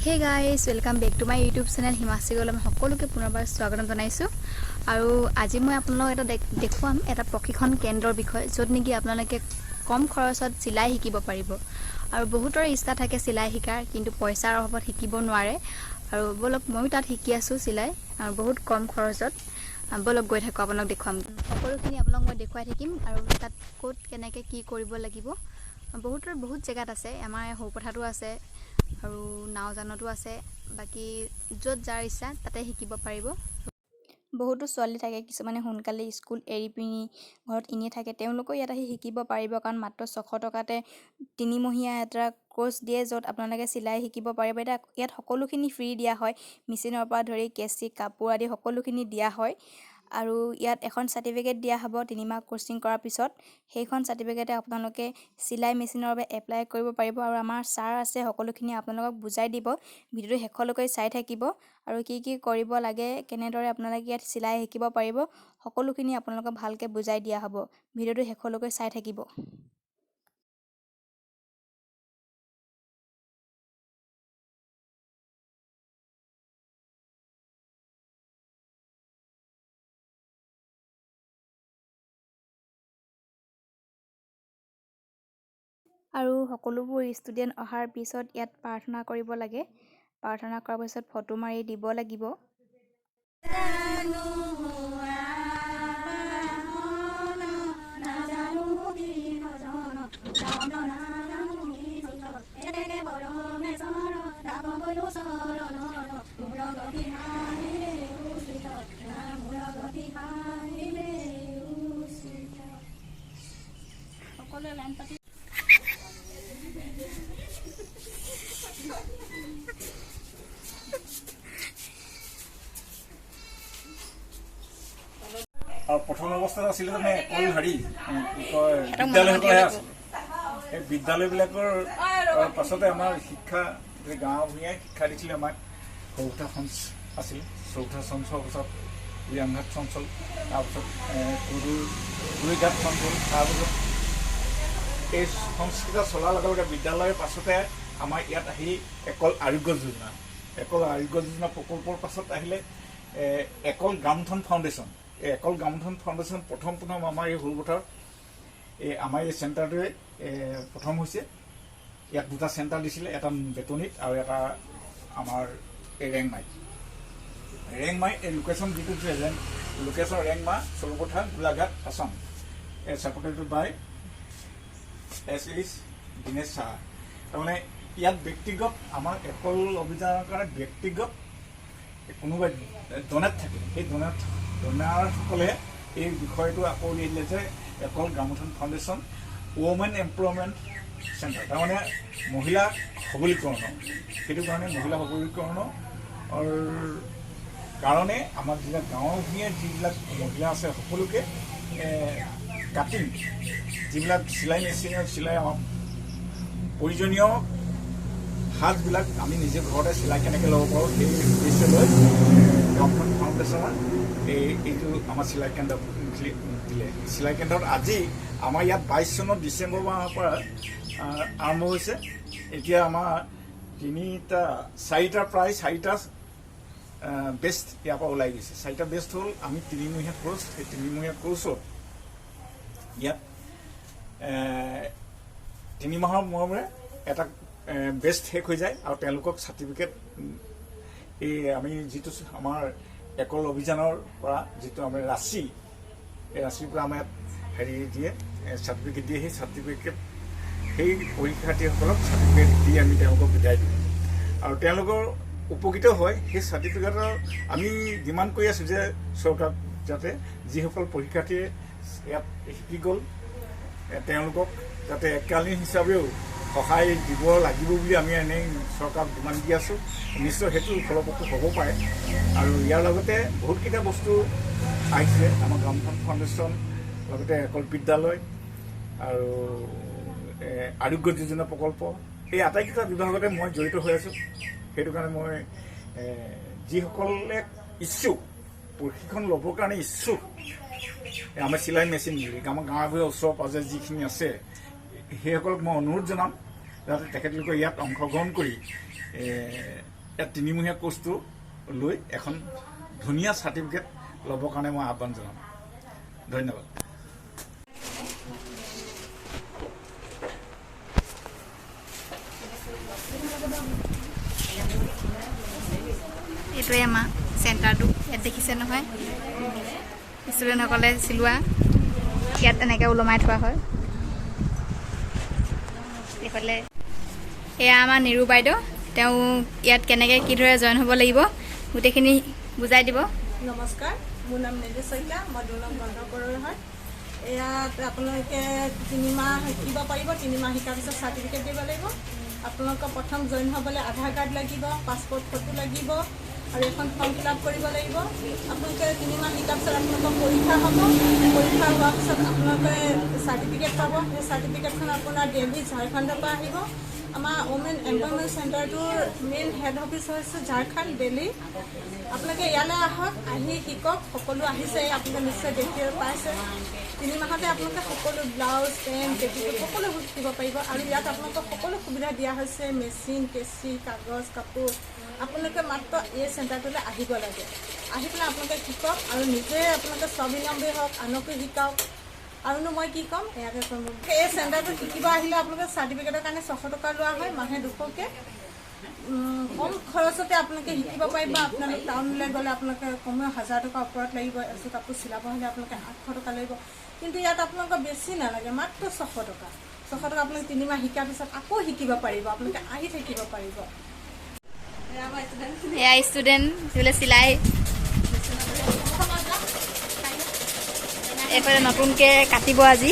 হে guys welcome back to my YouTube channel Himashree Gaulam সকলোকে পুনৰবাৰ স্বাগতম জনাইছোঁ আৰু আজি মই আপোনালোকক এটা দেখুৱাম এটা প্ৰশিক্ষণ কেন্দ্ৰৰ বিষয় য'ত নেকি আপোনালোকে কম খৰচত চিলাই শিকিব পাৰিব আৰু বহুতৰে ইচ্ছা থাকে চিলাই শিকাৰ কিন্তু পইচাৰ অভাৱত শিকিব নোৱাৰে আৰু বলক ময়ো তাত শিকি আছোঁ চিলাই আৰু বহুত কম খৰচত বলক গৈ থাকোঁ আপোনাক দেখুৱাম সকলোখিনি আপোনাক মই দেখুৱাই থাকিম আৰু তাত ক'ত কেনেকৈ কি কৰিব লাগিব বহুত জেগাত আছে আমাৰ সৌপথাটো আছে আৰু নাওজানতো আছে বাকি য'ত যাৰ ইচ্ছা তাতে শিকিব পাৰিব বহুতো ছোৱালী থাকে কিছুমানে সোনকালে স্কুল এৰি পিনি ঘৰত ইনে থাকে তেওঁলোকো ইয়াত আহি শিকিব পাৰিব কাৰণ মাত্ৰ 600 টকাতে 3 মহীয়া এটা কোৰ্স দিয়ে য'ত আপোনালোকে চিলাই শিকিব পাৰিব ইয়াত সকলোখিনি ফ্ৰী দিয়া হয় মেচিনৰ পৰা ধৰি কেচি কাপোৰ আদি সকলোখিনি দিয়া হয় আৰু ইয়াত এখন সাৰ্টিফিকেট দিয়া হ'ব 3 মাহ কোচিং কৰাৰ পিছত সেইখন সাৰ্টিফিকেটে আপোনালোকে চিলাই মেচিনৰ বাবে এপ্লাই কৰিব পাৰিব আৰু আমাৰ ছাৰ আছে সকলোখিনি আপোনালোকক বুজাই দিব ভিডিওটো শেষলৈকে চাই থাকিব আৰু কি কি কৰিব লাগে কেনেদৰে আপোনালোকে ইয়াত চিলাই শিকিব পাৰিব সকলোখিনি আপোনালোকক ভালকৈ বুজাই দিয়া হ'ব ভিডিওটো শেষলৈকে চাই থাকিব আৰু সকলোবোৰ ষ্টুডেণ্ট অহাৰ পিছত ইয়াত প্ৰাৰ্থনা কৰিব লাগে প্ৰাৰ্থনা কৰাৰ পিছত ফটো মাৰি দিব লাগিব সকলোৱে লাইন পাতি और प्रथम अवस्था आছিলে মানে অল হাৰি বিদ্যালয়সকলে আছে এই বিদ্যালয়বিলাকৰ পাছতে আমাৰ শিক্ষা গাঁও ভূঞাই শিক্ষা দিছিলে আমাক চৌথা সঞ্চ আছিল চৌথা সঞ্চৰ পাছত ৰিয়াংঘাট অঞ্চল তাৰপিছত কুৰুঘাট অঞ্চল তাৰপিছত এই সংস্কৃত চলাৰ লগে লগে বিদ্যালয়ৰ পাছতে আমাৰ ইয়াত আহি একল আৰোগ্য যোজনা প্ৰকল্পৰ পাছত আহিলে একল গ্ৰামোত্থান ফাউণ্ডেশ্যন একল গ্ৰামোত্থান ফাউণ্ডেশ্যন প্ৰথম আমাৰ এই সৰুপথাৰ আমাৰ এই চেণ্টাৰটোৱে প্ৰথম হৈছে ইয়াত দুটা চেণ্টাৰ দিছিলে এটা বেতনিত আৰু এটা আমাৰ এই ৰেংমাই এই লোকেশ্যন যিটো লোকেশ্যন ৰেংমা সৰুপথাৰ গোলাঘাট আসাম ছাপৰ্টেড বাই SH দিনেশ সাহা তাৰমানে ইয়াত ব্যক্তিগত আমাৰ একল অভিযানৰ কাৰণে ব্যক্তিগত কোনোবা ডনেট থাকে সেই ডনাৰসকলে এই বিষয়টো আকৌ দিলে যে Ekal গ্ৰামোত্থান foundation women employment centre তাৰমানে মহিলা সবলীকৰণ সেইটো কাৰণে মহিলা সবলীকৰণৰ কাৰণে আমাৰ যিবিলাক গাঁৱৰ ভূঞে যিবিলাক মহিলা আছে সকলোকে কাটিং যিবিলাক চিলাই মেচিনৰ চিলাই আমাক প্ৰয়োজনীয় সাজবিলাক আমি নিজে ঘৰতে চিলাই কেনেকৈ ল'ব পাৰোঁ সেই উদ্দেশ্য লৈ গ্ৰামোত্থান ফাউণ্ডেশ্যনৰ এইটো আমাৰ চিলাই কেন্দ্ৰ দিলে চিলাই কেন্দ্ৰত আজি আমাৰ ইয়াত 22 চনৰ ডিচেম্বৰ মাহৰ পৰা আৰম্ভ হৈছে এতিয়া আমাৰ চাৰিটা বেষ্ট ইয়াৰ পৰা ওলাই গৈছে চাৰিটা বেষ্ট হ'ল আমি 3 মহীয়া কোৰ্ছ সেই 3 মহীয়া কোৰ্ছত ইয়াত 3 মাহৰ মূৰে এটা বেষ্ট শেষ হৈ যায় আৰু তেওঁলোকক চাৰ্টিফিকেট এই আমি যিটো আমাৰ একল অভিযানৰ পৰা যিটো আমাৰ ৰাশি এই ৰাশিৰ পৰা আমাৰ হেৰি দিয়ে চাৰ্টিফিকেট দিয়ে সেই চাৰ্টিফিকেট সেই পৰীক্ষাৰ্থীসকলক চাৰ্টিফিকেট দি আমি তেওঁলোকক বিদায় দিওঁ আৰু তেওঁলোকৰ উপকৃত হয় সেই চাৰ্টিফিকেটৰ আমি ডিমাণ্ড কৰি আছোঁ যে চৰকাৰক যাতে যিসকল পৰীক্ষাৰ্থীয়ে ইয়াত শিকি গ'ল তেওঁলোকক যাতে এককালীন হিচাপেও সহায় দিব লাগিব বুলি আমি এনেই চৰকাৰক ডিমাণ্ড দি আছোঁ নিশ্চয় সেইটো ফলপ্ৰসূ হ'ব পাৰে আৰু ইয়াৰ লগতে বহুতকেইটা বস্তু আহিছে আমাৰ গ্ৰামোত্থান ফাউণ্ডেশ্যন লগতে একল বিদ্যালয় আৰু আৰোগ্য যোজনা প্ৰকল্প এই আটাইকেইটা বিভাগতে মই জড়িত হৈ আছোঁ সেইটো কাৰণে মই যিসকলে ইচ্ছুক প্ৰশিক্ষণ ল'বৰ কাৰণে ইচ্ছুক আমাৰ চিলাই মেচিন বুলি আমাৰ গাঁৱে ওচৰে পাঁজৰে যিখিনি আছে সেইসকলক মই অনুৰোধ জনাম যাতে তেখেতলোকে ইয়াত অংশগ্ৰহণ কৰি এই 3মহীয়া কোৰ্চটো লৈ এখন ধুনীয়া চাৰ্টিফিকেট ল'বৰ কাৰণে মই আহ্বান জনাম। ধন্যবাদ। এইটোৱে আমাৰ চেণ্টাৰটো। ইয়াত দেখিছে নহয়, ষ্টুডেণ্টসকলে চিলোৱা ইয়াত এনেকৈ ওলমাই থোৱা হয়। এইফালে এয়া আমাৰ নিৰু বাইদেউ, তেওঁ ইয়াত কেনেকৈ কিদৰে জইন হ'ব লাগিব গোটেইখিনি বুজাই দিব। নমস্কাৰ, মোৰ নাম নিৰু শইকীয়া, মই 2 নং বন্ধকৰৰ হয়। ইয়াত আপোনালোকে 3 মাহ শিকিব পাৰিব। 3 মাহ শিকাৰ পিছত চাৰ্টিফিকেট দিব লাগিব। আপোনালোকৰ প্ৰথম জইন হ'বলৈ আধাৰ কাৰ্ড লাগিব, পাছপৰ্ট ফটো লাগিব আৰু এখন ফৰ্ম ফিল আপ কৰিব লাগিব। আপোনালোকে 3 মাহ শিকাৰ পিছত আপোনালোকৰ পৰীক্ষা হ'ব। পৰীক্ষা হোৱাৰ পিছত আপোনালোকে চাৰ্টিফিকেট পাব। সেই চাৰ্টিফিকেটখন আপোনাৰ দিল্লী ঝাৰখণ্ডৰ পৰা আহিব। আমাৰ ওমেন এমপ্লয়মেণ্ট চেণ্টাৰটোৰ মেইন হেড অফিচ হৈছে ঝাৰখণ্ড, দিল্লী। আপোনালোকে ইয়ালৈ আহক, আহি শিকক। সকলো আহিছে, আপোনালোকে নিশ্চয় দেখি পাইছে। 3 মাহতে আপোনালোকে সকলো ব্লাউজ, পেণ্ট, পেটিকোট সকলো শিকিব পাৰিব। আৰু ইয়াত আপোনালোকক সকলো সুবিধা দিয়া হৈছে, মেচিন, কেঁচি, কাগজ, কাপোৰ। আপোনালোকে মাত্ৰ এই চেণ্টাৰটোলৈ আহিব লাগে। আহি পেলাই আপোনালোকে শিকক আৰু নিজে আপোনালোকে স্বাৱলম্বী হওক, আনকো শিকাওক। আৰুনো মই কি ক'ম, ইয়াকে ক'ম। এই চেণ্টাৰটো শিকিব আহিলে আপোনালোকে চাৰ্টিফিকেটৰ কাৰণে 600 টকা লোৱা হয়, মাহে 200কৈ। কম খৰচতে আপোনালোকে শিকিব পাৰিব। আপোনালোকে টাউনলৈ গ'লে আপোনালোকে কমেও 1000 টকাৰ ওপৰত লাগিব। এযোৰ কাপোৰ চিলাব হ'লে আপোনালোকে 800 টকা লাগিব। কিন্তু ইয়াত আপোনালোকৰ বেছি নালাগে, মাত্ৰ 600 টকা। 600 টকা আপোনালোকে 3 মাহ শিকাৰ পিছত আকৌ শিকিব পাৰিব। আপোনালোকে আহি থাকিব পাৰিব। এয়া ষ্টুডেণ্ট যিবিলাক চিলাই, এইফালে নতুনকৈ কাটিব আজি।